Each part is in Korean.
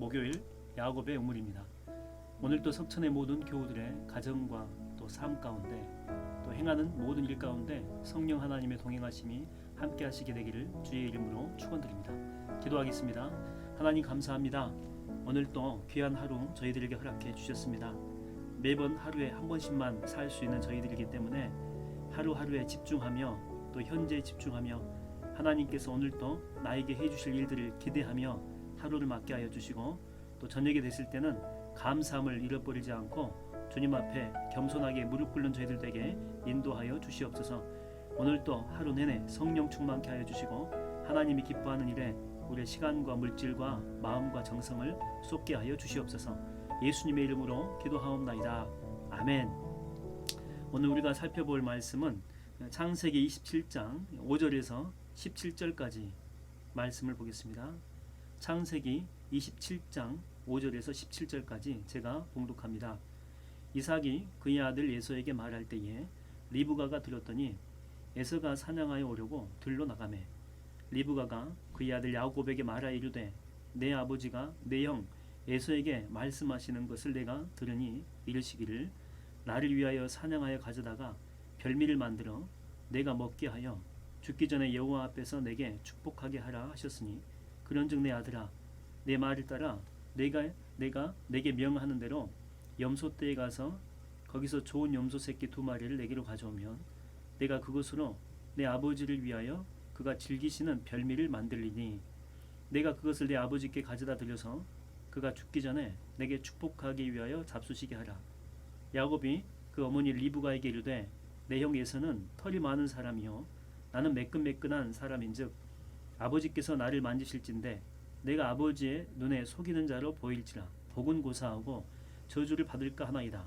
목요일 야곱의 우물입니다. 오늘도 석천의 모든 교우들의 가정과 또 삶 가운데 또 행하는 모든 일 가운데 성령 하나님의 동행하심이 함께 하시게 되기를 주의 이름으로 축원드립니다. 기도하겠습니다. 하나님 감사합니다. 오늘 또 귀한 하루 저희들에게 허락해 주셨습니다. 매번 하루에 한 번씩만 살 수 있는 저희들이기 때문에 하루하루에 집중하며 또 현재에 집중하며 하나님께서 오늘도 나에게 해주실 일들을 기대하며 하루를 맞게 하여 주시고 또 저녁이 됐을 때는 감사함을 잃어버리지 않고 주님 앞에 겸손하게 무릎 꿇는 저희들에게 인도하여 주시옵소서. 오늘도 하루 내내 성령 충만케 하여 주시고 하나님이 기뻐하는 일에 우리의 시간과 물질과 마음과 정성을 쏟게 하여 주시옵소서. 예수님의 이름으로 기도하옵나이다. 아멘. 오늘 우리가 살펴볼 말씀은 창세기 27장 5절에서 17절까지 말씀을 보겠습니다. 창세기 27장 5절에서 17절까지 제가 봉독합니다. 이삭이 그의 아들 에서에게 말할 때에 리브가가 들었더니 에서가 사냥하여 오려고 들로 나가매 리브가가 그의 아들 야곱에게 말하 이르되 내 아버지가 내 형 에서에게 말씀하시는 것을 내가 들으니 이르시기를 나를 위하여 사냥하여 가져다가 별미를 만들어 내가 먹게 하여 죽기 전에 여호와 앞에서 내게 축복하게 하라 하셨으니 그런즉 내 아들아 내 말을 따라 내가 내게 명하는 대로 염소떼에 가서 거기서 좋은 염소 새끼 2마리를 내게로 가져오면 내가 그것으로 내 아버지를 위하여 그가 즐기시는 별미를 만들리니 내가 그것을 내 아버지께 가져다 드려서 그가 죽기 전에 내게 축복하기 위하여 잡수시게 하라. 야곱이 그 어머니 리브가에게 이르되 내 형 에서는 털이 많은 사람이요 나는 매끈매끈한 사람인즉 아버지께서 나를 만지실진데 내가 아버지의 눈에 속이는 자로 보일지라 복은 고사하고 저주를 받을까 하나이다.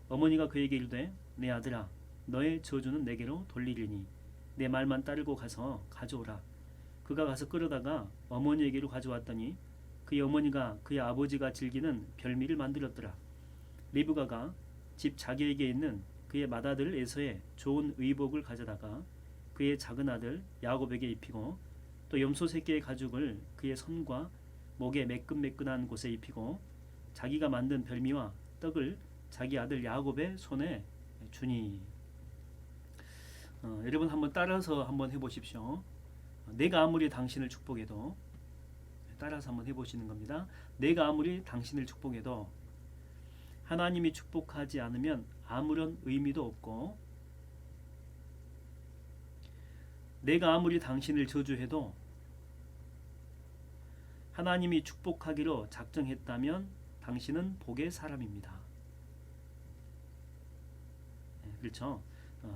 어머니가 그에게 이르되 내 아들아 너의 저주는 내게로 돌리리니 내 말만 따르고 가서 가져오라. 그가 가서 끌어다가 어머니에게로 가져왔더니 그의 어머니가 그의 아버지가 즐기는 별미를 만들었더라. 리브가가 집 자기에게 있는 그의 맏아들 에서의 좋은 의복을 가져다가 그의 작은 아들 야곱에게 입히고 또 염소 새끼의 가죽을 그의 손과 목에 매끈매끈한 곳에 입히고 자기가 만든 별미와 떡을 자기 아들 야곱의 손에 주니. 여러분 한번 따라서 한번 해보십시오. 내가 아무리 당신을 축복해도 따라서 한번 해보시는 겁니다. 내가 아무리 당신을 축복해도 하나님이 축복하지 않으면 아무런 의미도 없고 내가 아무리 당신을 저주해도 하나님이 축복하기로 작정했다면 당신은 복의 사람입니다. 그렇죠?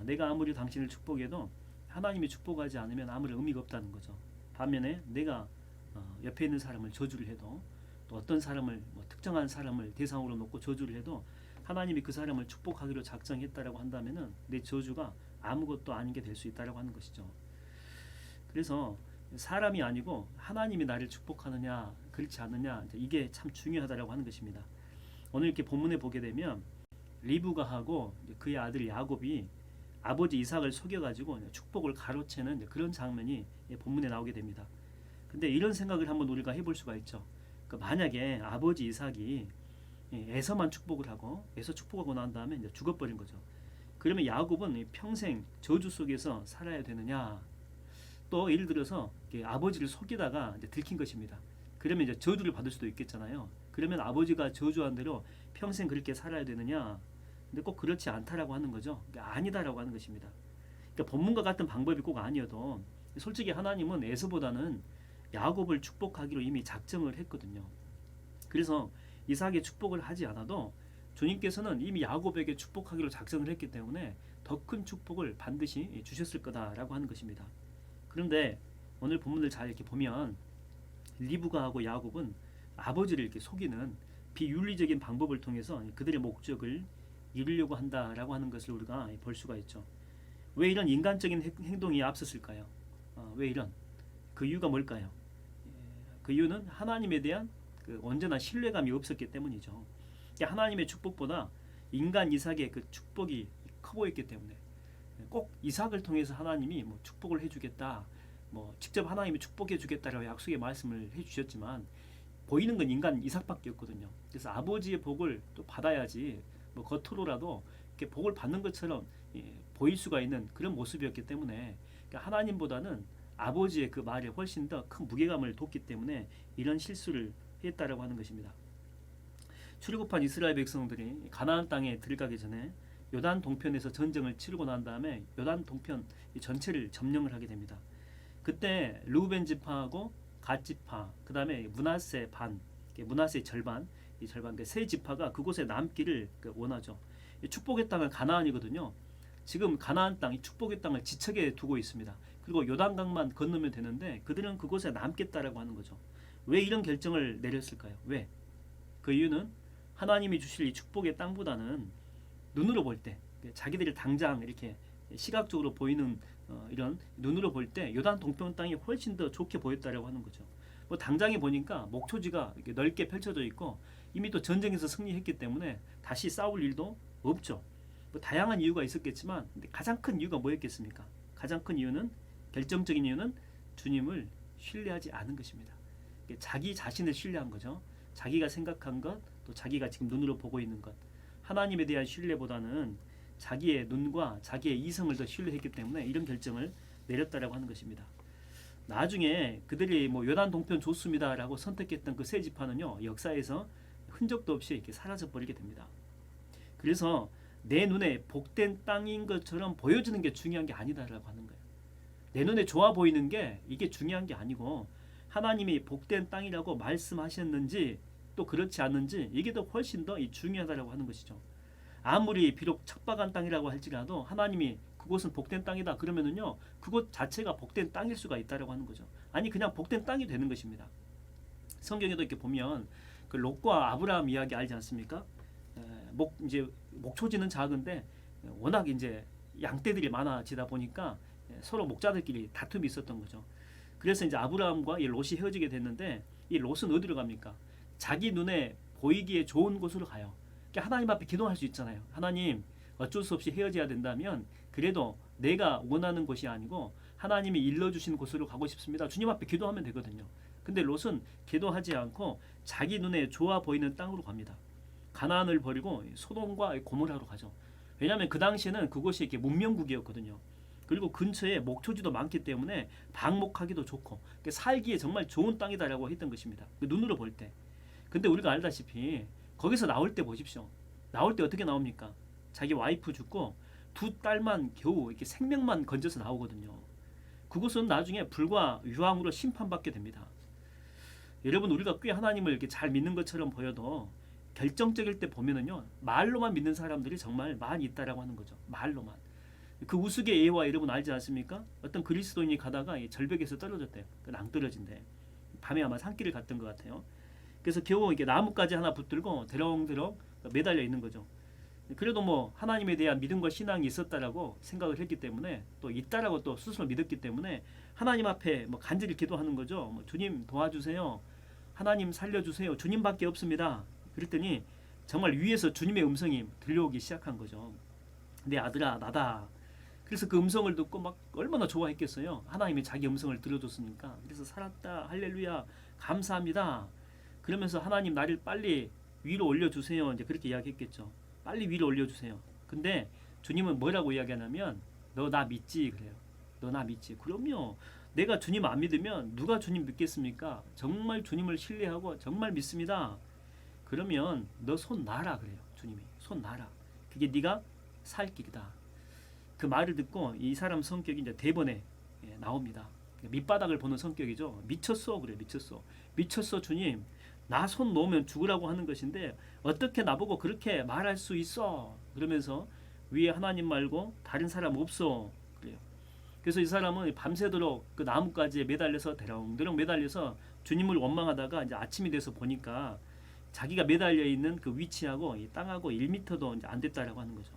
내가 아무리 당신을 축복해도 하나님이 축복하지 않으면 아무런 의미가 없다는 거죠. 반면에 내가 옆에 있는 사람을 저주를 해도 또 어떤 사람을 특정한 사람을 대상으로 놓고 저주를 해도 하나님이 그 사람을 축복하기로 작정했다라고 한다면은 내 저주가 아무것도 아닌 게 될 수 있다라고 하는 것이죠. 그래서 사람이 아니고 하나님이 나를 축복하느냐 그렇지 않느냐 이게 참 중요하다라고 하는 것입니다. 오늘 이렇게 본문에 보게 되면 리브가하고 그의 아들 야곱이 아버지 이삭을 속여가지고 축복을 가로채는 그런 장면이 본문에 나오게 됩니다. 근데 이런 생각을 한번 우리가 해볼 수가 있죠. 만약에 아버지 이삭이 에서만 축복을 하고 에서 축복하고 난 다음에 이제 죽어버린 거죠. 그러면 야곱은 평생 저주 속에서 살아야 되느냐? 또 예를 들어서 아버지를 속이다가 이제 들킨 것입니다. 그러면 이제 저주를 받을 수도 있겠잖아요. 그러면 아버지가 저주한 대로 평생 그렇게 살아야 되느냐? 근데 꼭 그렇지 않다라고 하는 거죠. 아니다라고 하는 것입니다. 그러니까 본문과 같은 방법이 꼭 아니어도 솔직히 하나님은 에서보다는 야곱을 축복하기로 이미 작정을 했거든요. 그래서 이삭의 축복을 하지 않아도 주님께서는 이미 야곱에게 축복하기로 작정을 했기 때문에 더 큰 축복을 반드시 주셨을 거다라고 하는 것입니다. 그런데 오늘 본문을 잘 이렇게 보면 리브가하고 야곱은 아버지를 이렇게 속이는 비윤리적인 방법을 통해서 그들의 목적을 이루려고 한다라고 하는 것을 우리가 볼 수가 있죠. 왜 이런 인간적인 행동이 앞섰을까요? 왜 이런? 그 이유가 뭘까요? 그 이유는 하나님에 대한 그 온전한 신뢰감이 없었기 때문이죠. 하나님의 축복보다 인간 이삭의 그 축복이 커 보였기 때문에 꼭 이삭을 통해서 하나님이 축복을 해주겠다, 직접 하나님이 축복해 주겠다라고 약속의 말씀을 해주셨지만 보이는 건 인간 이삭밖에 없거든요. 그래서 아버지의 복을 또 받아야지 뭐 겉으로라도 이렇게 복을 받는 것처럼 보일 수가 있는 그런 모습이었기 때문에 그러니까 하나님보다는 아버지의 그 말에 훨씬 더 큰 무게감을 뒀기 때문에 이런 실수를 했다라고 하는 것입니다. 출애굽한 이스라엘 백성들이 가나안 땅에 들어가기 전에 요단 동편에서 전쟁을 치르고 난 다음에 요단 동편 전체를 점령을 하게 됩니다. 그때 르우벤 지파하고 갓 지파, 그 다음에 므낫세 반, 므낫세의 절반, 이 절반 그 세 지파가 그곳에 남기를 원하죠. 축복의 땅은 가나안이거든요. 지금 가나안 땅, 이 축복의 땅을 지척에 두고 있습니다. 그리고 요단강만 건너면 되는데 그들은 그곳에 남겠다라고 하는 거죠. 왜 이런 결정을 내렸을까요? 왜? 그 이유는 하나님이 주실 이 축복의 땅보다는 눈으로 볼 때, 자기들이 당장 이렇게 시각적으로 보이는 이런 눈으로 볼 때 요단 동편 땅이 훨씬 더 좋게 보였다라고 하는 거죠. 뭐 당장에 보니까 목초지가 이렇게 넓게 펼쳐져 있고 이미 또 전쟁에서 승리했기 때문에 다시 싸울 일도 없죠. 뭐 다양한 이유가 있었겠지만 근데 가장 큰 이유가 뭐였겠습니까? 가장 큰 이유는 결정적인 이유는 주님을 신뢰하지 않은 것입니다. 자기 자신을 신뢰한 거죠. 자기가 생각한 것, 또 자기가 지금 눈으로 보고 있는 것. 하나님에 대한 신뢰보다는 자기의 눈과 자기의 이성을 더 신뢰했기 때문에 이런 결정을 내렸다라고 하는 것입니다. 나중에 그들이 뭐 요단 동편 좋습니다라고 선택했던 그 세 지파는요 역사에서 흔적도 없이 이렇게 사라져 버리게 됩니다. 그래서 내 눈에 복된 땅인 것처럼 보여지는 게 중요한 게 아니다라고 하는 거예요. 내 눈에 좋아 보이는 게 이게 중요한 게 아니고 하나님이 복된 땅이라고 말씀하셨는지 또 그렇지 않는지 이게 더 훨씬 더 중요하다라고 하는 것이죠. 아무리 비록 척박한 땅이라고 할지라도 하나님이 그곳은 복된 땅이다 그러면은요 그곳 자체가 복된 땅일 수가 있다라고 하는 거죠. 아니 그냥 복된 땅이 되는 것입니다. 성경에도 이렇게 보면 그 롯과 아브라함 이야기 알지 않습니까? 이제 목초지는 작은데 워낙 이제 양떼들이 많아지다 보니까 서로 목자들끼리 다툼이 있었던 거죠. 그래서 이제 아브라함과 이 롯이 헤어지게 됐는데 이 롯은 어디로 갑니까? 자기 눈에 보이기에 좋은 곳으로 가요. 그러니까 하나님 앞에 기도할 수 있잖아요. 하나님 어쩔 수 없이 헤어져야 된다면 그래도 내가 원하는 곳이 아니고 하나님이 일러주신 곳으로 가고 싶습니다. 주님 앞에 기도하면 되거든요. 근데 롯은 기도하지 않고 자기 눈에 좋아 보이는 땅으로 갑니다. 가나안을 버리고 소돔과 고모라로 가죠. 왜냐하면 그 당시에는 그곳이 이렇게 문명국이었거든요. 그리고 근처에 목초지도 많기 때문에 방목하기도 좋고 살기에 정말 좋은 땅이다라고 했던 것입니다. 눈으로 볼 때. 근데 우리가 알다시피 거기서 나올 때 보십시오. 나올 때 어떻게 나옵니까? 자기 와이프 죽고 두 딸만 겨우 이렇게 생명만 건져서 나오거든요. 그곳은 나중에 불과 유황으로 심판받게 됩니다. 여러분 우리가 꽤 하나님을 이렇게 잘 믿는 것처럼 보여도 결정적일 때 보면은요 말로만 믿는 사람들이 정말 많이 있다라고 하는 거죠. 말로만. 그 우스개 예화 여러분 알지 않습니까? 어떤 그리스도인이 가다가 절벽에서 떨어졌대요. 낭떠러진대. 밤에 아마 산길을 갔던 것 같아요. 그래서 겨우 이렇게 나뭇가지 하나 붙들고 대렁대렁 매달려 있는 거죠. 그래도 뭐 하나님에 대한 믿음과 신앙이 있었다라고 생각을 했기 때문에 또 있다라고 또 스스로 믿었기 때문에 하나님 앞에 뭐 간절히 기도하는 거죠. 뭐 주님 도와주세요. 하나님 살려주세요. 주님밖에 없습니다. 그랬더니 정말 위에서 주님의 음성이 들려오기 시작한 거죠. 내 아들아 나다. 그래서 그 음성을 듣고 막 얼마나 좋아했겠어요. 하나님이 자기 음성을 들려줬으니까. 그래서 살았다 할렐루야 감사합니다. 그러면서 하나님 나를 빨리 위로 올려주세요. 이제 그렇게 이야기했겠죠. 빨리 위로 올려주세요. 근데 주님은 뭐라고 이야기하냐면 너 나 믿지 그래요. 너 나 믿지. 그럼요. 내가 주님 안 믿으면 누가 주님 믿겠습니까? 정말 주님을 신뢰하고 정말 믿습니다. 그러면 너 손 놔라 그래요. 주님이 손 놔라. 그게 네가 살 길이다. 그 말을 듣고 이 사람 성격이 이제 대번에 나옵니다. 밑바닥을 보는 성격이죠. 미쳤어 그래 미쳤어 주님. 나 손 놓으면 죽으라고 하는 것인데 어떻게 나보고 그렇게 말할 수 있어? 그러면서 위에 하나님 말고 다른 사람 없어 그래요. 그래서 이 사람은 밤새도록 그 나뭇가지에 매달려서 대렁대렁 매달려서 주님을 원망하다가 이제 아침이 돼서 보니까 자기가 매달려 있는 그 위치하고 이 땅하고 1m도 이제 안 됐다라고 하는 거죠.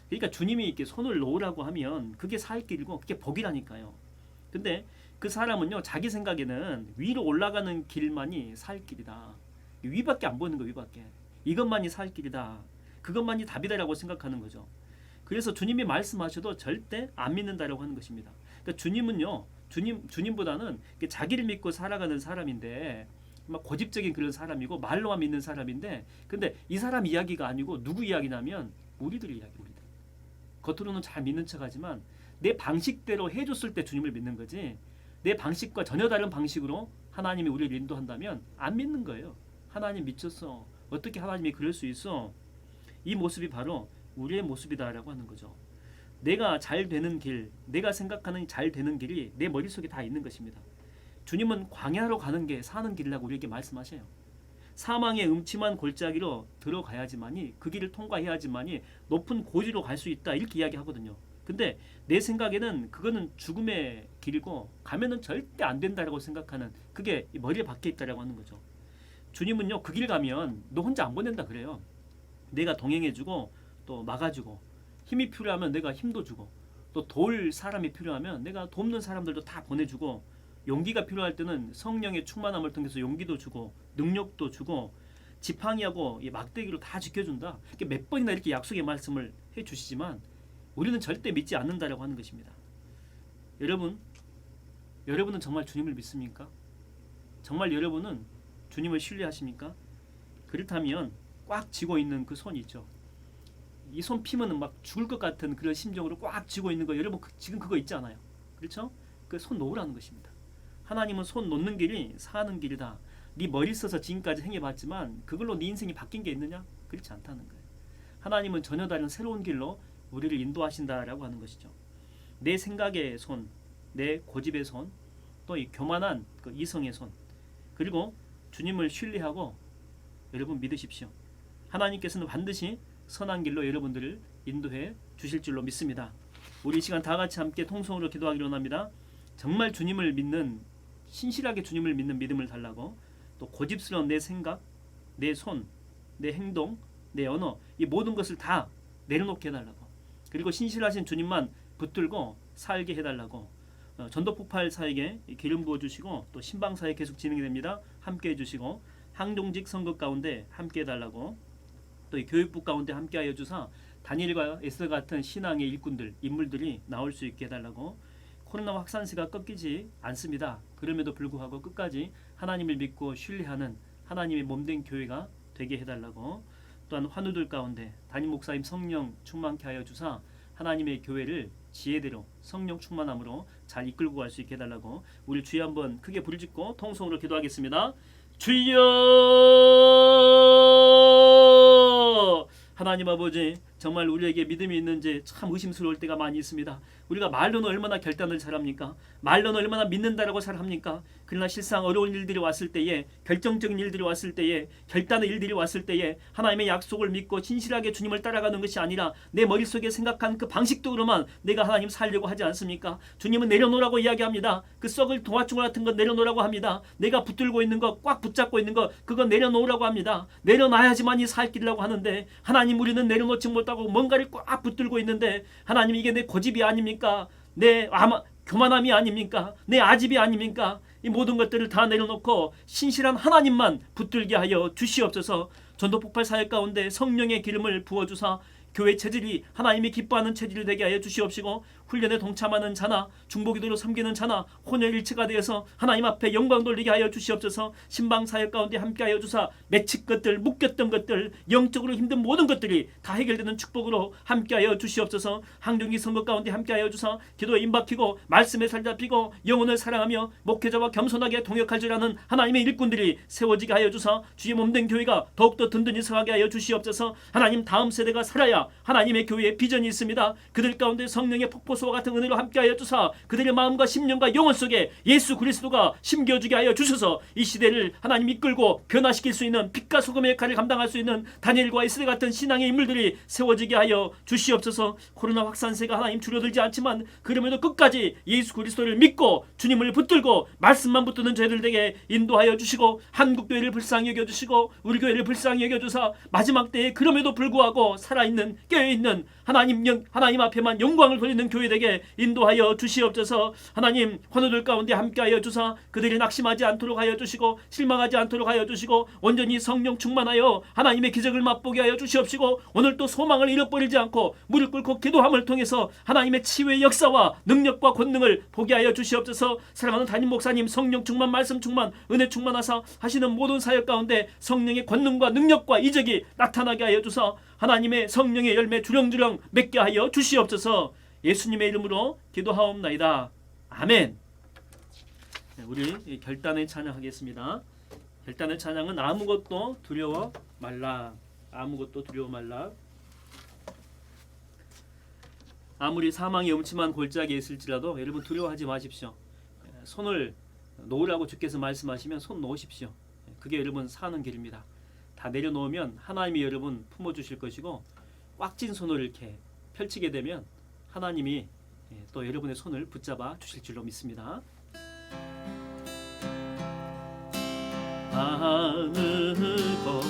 그러니까 주님이 이렇게 손을 놓으라고 하면 그게 살 길이고 그게 복이라니까요. 근데 그 사람은요 자기 생각에는 위로 올라가는 길만이 살 길이다. 위밖에 안 보이는 거 위밖에. 이것만이 살 길이다. 그것만이 답이다라고 생각하는 거죠. 그래서 주님이 말씀하셔도 절대 안 믿는다라고 하는 것입니다. 그러니까 주님은요 주님보다는 자기를 믿고 살아가는 사람인데 막 고집적인 그런 사람이고 말로만 믿는 사람인데, 근데 이 사람 이야기가 아니고 누구 이야기냐면 우리들 이야기. 우리들 겉으로는 잘 믿는 척하지만 내 방식대로 해줬을 때 주님을 믿는 거지, 내 방식과 전혀 다른 방식으로 하나님이 우리를 인도한다면 안 믿는 거예요. 하나님 미쳤어, 어떻게 하나님이 그럴 수 있어? 이 모습이 바로 우리의 모습이다라고 하는 거죠. 내가 잘 되는 길, 내가 생각하는 잘 되는 길이 내 머릿속에 다 있는 것입니다. 주님은 광야로 가는 게 사는 길이라고 우리에게 말씀하셔요. 사망의 음침한 골짜기로 들어가야지만이, 그 길을 통과해야지만이 높은 고지로 갈 수 있다, 이렇게 이야기하거든요. 근데 내 생각에는 그거는 죽음의 길이고 가면은 절대 안 된다라고 생각하는, 그게 머리에 박혀 있다라고 하는 거죠. 주님은요, 그 길 가면 너 혼자 안 보낸다 그래요. 내가 동행해주고 또 막아주고, 힘이 필요하면 내가 힘도 주고, 또 도울 사람이 필요하면 내가 돕는 사람들도 다 보내주고, 용기가 필요할 때는 성령의 충만함을 통해서 용기도 주고 능력도 주고 지팡이하고 이 막대기로 다 지켜준다. 이렇게 몇 번이나 이렇게 약속의 말씀을 해주시지만 우리는 절대 믿지 않는다라고 하는 것입니다. 여러분은 정말 주님을 믿습니까? 정말 여러분은 주님을 신뢰하십니까? 그렇다면 꽉 쥐고 있는 그 손 있죠. 이 손 피면 막 죽을 것 같은 그런 심정으로 꽉 쥐고 있는 거, 여러분 지금 그거 있지 않아요? 그렇죠? 그 손 놓으라는 것입니다. 하나님은 손 놓는 길이 사는 길이다. 네 머리 써서 지금까지 행해봤지만 그걸로 네 인생이 바뀐 게 있느냐? 그렇지 않다는 거예요. 하나님은 전혀 다른 새로운 길로 우리를 인도하신다라고 하는 것이죠. 내 생각의 손, 내 고집의 손, 또 이 교만한 그 이성의 손, 그리고 주님을 신뢰하고 여러분 믿으십시오. 하나님께서는 반드시 선한 길로 여러분들을 인도해 주실 줄로 믿습니다. 우리 이 시간 다 같이 함께 통성으로 기도하기로 합니다. 정말 주님을 믿는, 신실하게 주님을 믿는 믿음을 달라고, 또 고집스러운 내 생각, 내 손, 내 행동, 내 언어, 이 모든 것을 다 내려놓게 해달라고, 그리고 신실하신 주님만 붙들고 살게 해달라고, 전도폭발 사역에 기름 부어주시고 또 신방 사역 계속 진행이 됩니다. 함께 해주시고, 항종직 선거 가운데 함께 해달라고, 또 이 교육부 가운데 함께하여 주사 다니엘과 에스더 같은 신앙의 일꾼들, 인물들이 나올 수 있게 해달라고, 코로나 확산세가 꺾이지 않습니다. 그럼에도 불구하고 끝까지 하나님을 믿고 신뢰하는 하나님의 몸된 교회가 되게 해달라고, 또한 환우들 가운데 담임 목사님 성령 충만케 하여 주사 하나님의 교회를 지혜대로 성령 충만함으로 잘 이끌고 갈 수 있게 해달라고, 우리 주여 한번 크게 부르짖고 통성으로 기도하겠습니다. 주여! 하나님 아버지, 정말 우리에게 믿음이 있는지 참 의심스러울 때가 많이 있습니다. 우리가 말로는 얼마나 결단을 잘합니까? 말로는 얼마나 믿는다라고 잘합니까? 그러나 실상 어려운 일들이 왔을 때에, 결정적인 일들이 왔을 때에, 결단의 일들이 왔을 때에 하나님의 약속을 믿고 진실하게 주님을 따라가는 것이 아니라 내 머릿속에 생각한 그 방식대로만 내가 하나님 살려고 하지 않습니까? 주님은 내려놓으라고 이야기합니다. 그 썩을 동화충 같은 것 내려놓으라고 합니다. 내가 붙들고 있는 것, 꽉 붙잡고 있는 것, 그거 내려놓으라고 합니다. 내려놔야지만이 살 길이라고 하는데, 하나님 우리는 내려놓지 못하고 뭔가를 꽉 붙들고 있는데, 하나님 이게 내 고집이 아닙니까? 내 교만함이 아닙니까? 내 아집이 아닙니까? 이 모든 것들을 다 내려놓고 신실한 하나님만 붙들게 하여 주시옵소서. 전도폭발 사역 가운데 성령의 기름을 부어주사 교회 체질이 하나님이 기뻐하는 체질이 되게 하여 주시옵시고, 훈련에 동참하는 자나 중보기도로 섬기는 자나 혼혈일체가 되어서 하나님 앞에 영광 돌리게 하여 주시옵소서. 신방 사역 가운데 함께 하여 주사 맺힌 것들, 묶였던 것들, 영적으로 힘든 모든 것들이 다 해결되는 축복으로 함께 하여 주시옵소서. 항중기 선거 가운데 함께 하여 주사 기도에 임박히고 말씀에 살잡히고 영혼을 사랑하며 목회자와 겸손하게 동역할 줄 아는 하나님의 일꾼들이 세워지게 하여 주사 주의 몸된 교회가 더욱더 든든히 서하게 하여 주시옵소서. 하나님, 다음 세대가 살아야 하나님의 교회에 비전이 있습니다. 그들 가운데 성령의 폭포수와 같은 은혜로 함께하여 주사 그들의 마음과 심령과 영혼 속에 예수 그리스도가 심겨주게 하여 주셔서 이 시대를 하나님 이끌고 변화시킬 수 있는 빛과 소금의 역할을 감당할 수 있는 다니엘과 에스더 같은 신앙의 인물들이 세워지게 하여 주시옵소서. 코로나 확산세가 하나님 줄어들지 않지만 그럼에도 끝까지 예수 그리스도를 믿고 주님을 붙들고 말씀만 붙드는 저희들에게 인도하여 주시고, 한국교회를 불쌍히 여겨주시고 우리 교회를 불쌍히 여겨주사 마지막 때에 그럼에도 불구하고 살아있는 깨어있는 하나님 앞에만 영광을 돌리는 교회 성도들에게 인도하여 주시옵소서. 하나님, 환우들 가운데 함께하여 주사 그들이 낙심하지 않도록 하여 주시고 실망하지 않도록 하여 주시고 온전히 성령 충만하여 하나님의 기적을 맛보게 하여 주시옵시고 오늘 또 소망을 잃어버리지 않고 무릎 꿇고 기도함을 통해서 하나님의 치유의 역사와 능력과 권능을 보게 하여 주시옵소서. 사랑하는 담임 목사님, 성령 충만, 말씀 충만, 은혜 충만하사 하시는 모든 사역 가운데 성령의 권능과 능력과 이적이 나타나게 하여 주사 하나님의 성령의 열매 주렁주렁 맺게 하여 주시옵소서. 예수님의 이름으로 기도하옵나이다. 아멘. 우리 결단의 찬양하겠습니다. 결단의 찬양은 아무것도 두려워 말라. 아무것도 두려워 말라. 아무리 사망의 음침한 골짜기에 있을지라도 여러분 두려워하지 마십시오. 손을 놓으라고 주께서 말씀하시면 손 놓으십시오. 그게 여러분 사는 길입니다. 다 내려놓으면 하나님이 여러분 품어주실 것이고 꽉 쥔 손을 이렇게 펼치게 되면 하나님이 또 여러분의 손을 붙잡아 주실 줄로 믿습니다. 아무것도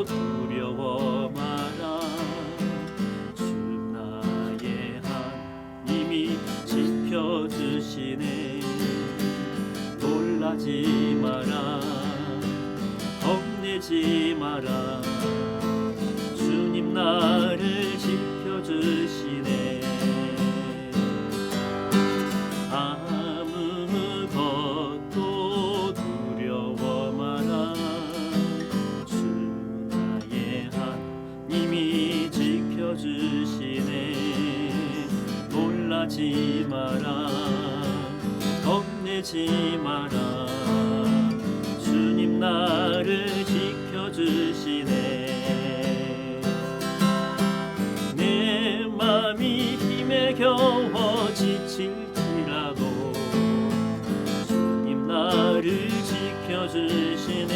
두려워 마라. 주 나의 하나님이 지켜주시네. 놀라지 마라. 겁내지 마라. 주님 나를 지켜주시네. 아무것도 두려워 마라. 주 나의 하나님이 지켜주시네. 놀라지 마라. 겁내지 마라. 주님 나를 지켜주시네. 내 맘이 힘에 겨워 지칠지라도 주님 나를 지켜주시네.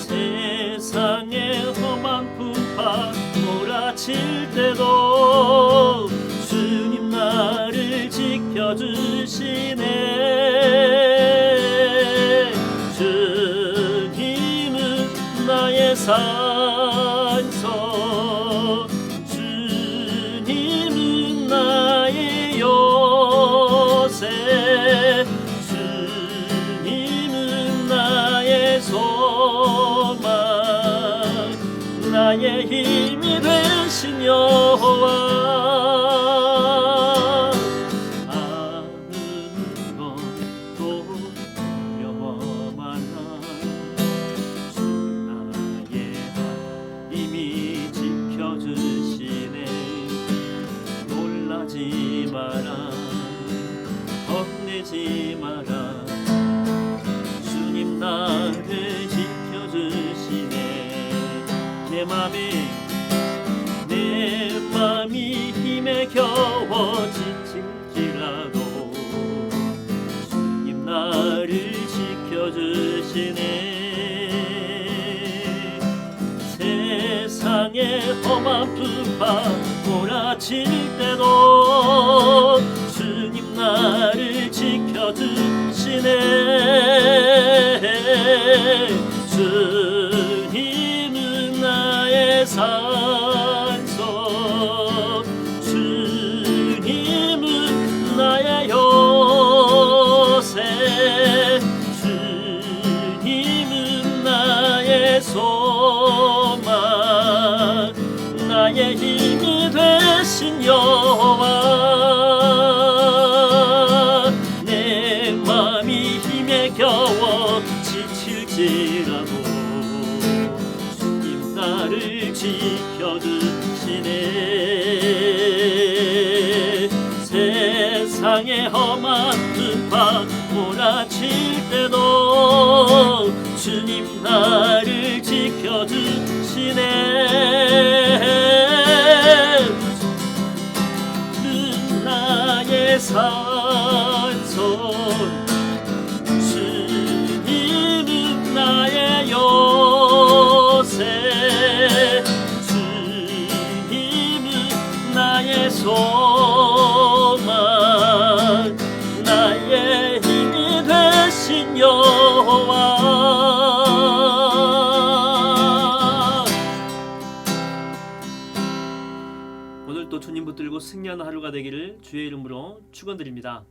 세상의 험한 풍파 몰아칠 때도 주님 나를 지켜주시네. 주님은 나의 산성, 주님은 나의 요새, 주님은 나의 소망, 나의 힘이 되신 여호와. 놀라지 마라. 겁내지 마라. 주님 나를 지켜주시네. 내 맘이 힘에 겨워 지칠지라도 주님 나를 지켜주시네. 세상의 험한 풍파 몰아칠 때도 주님 나를 지켜주시네. 주님은 나의 산성, 주님은 나의 요새, 주님은 나의 소망, 나의 힘이 되신 여호와. 내 맘이 힘에 겨워 지칠지라도 주님 나를 지켜주시네. 세상의 험한 풍파 몰아칠 때도 주님 나를 지켜주시네. 나의 산성, 주님은 나의 요새, 주님은 나의 소망, 나의 힘이 되신 여호와. 오늘도 주님 붙들고 승리하는 하루가 되기를 주의 이름으로 축원드립니다.